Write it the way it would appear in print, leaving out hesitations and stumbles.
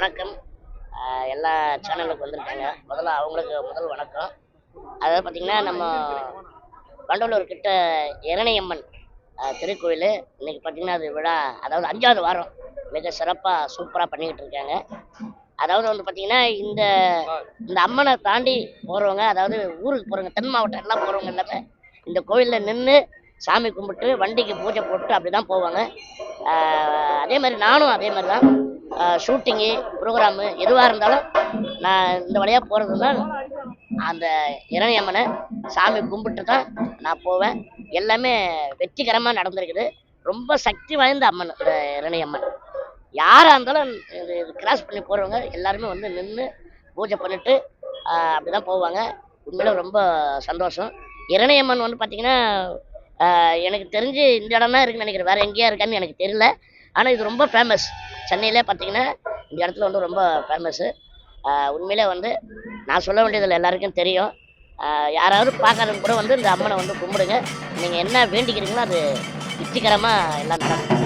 வணக்கம். எல்லா சேனலுக்கு வந்திருக்காங்க. முதல்ல அவங்களுக்கு முதல் வணக்கம். அதாவது பார்த்தீங்கன்னா, நம்ம வண்டலூர் கிட்ட இரணியம்மன் திருக்கோயில் இன்னைக்கு பார்த்தீங்கன்னா, அது விழா அதாவது 5வது வாரம் மிக சிறப்பாக சூப்பராக பண்ணிக்கிட்டு இருக்காங்க. அதாவது வந்து பார்த்தீங்கன்னா, இந்த இந்த அம்மனை தாண்டி போகிறவங்க, அதாவது ஊருக்கு போகிறவங்க, தென் மாவட்டம் எல்லாம் போகிறவங்க எல்லாமே இந்த கோயிலில் நின்று சாமி கும்பிட்டு வண்டிக்கு பூஜை போட்டு அப்படி தான் போவாங்க. அதே மாதிரி நானும் அதே மாதிரி தான் ஷூட்டிங்கு ப்ரோக்ராமு எதுவாக இருந்தாலும் நான் இந்த வழியாக போகிறதுனா அந்த இரணியம்மனை சாமி கும்பிட்டு தான் நான் போவேன். எல்லாமே வெற்றிகரமாக நடந்திருக்குது. ரொம்ப சக்தி வாய்ந்த அம்மன் இந்த இரணியம்மன். யாராக இருந்தாலும் இது கிராஸ் பண்ணி போகிறவங்க எல்லாருமே வந்து நின்று பூஜை பண்ணிட்டு அப்படி தான் போவாங்க. உண்மையில ரொம்ப சந்தோஷம். இரணியம்மன் வந்து பார்த்திங்கன்னா, எனக்கு தெரிஞ்சு இந்த இடம் தான் இருக்குன்னு நினைக்கிறேன். வேறு எங்கேயா இருக்கான்னு எனக்கு தெரியல. ஆனால் இது ரொம்ப ஃபேமஸ். சென்னையிலே பார்த்தீங்கன்னா இந்த இடத்துல வந்து ரொம்ப ஃபேமஸ்ஸு. உண்மையிலே வந்து நான் சொல்ல வேண்டியதில்லை, எல்லாருக்கும் தெரியும். யாராவது பார்க்காதவங்க கூட வந்து இந்த அம்மனை வந்து கும்பிடுங்க. நீங்கள் என்ன வேண்டிக்கிறீங்களோ அது வெற்றிகரமாக எல்லாம் நடக்கும்.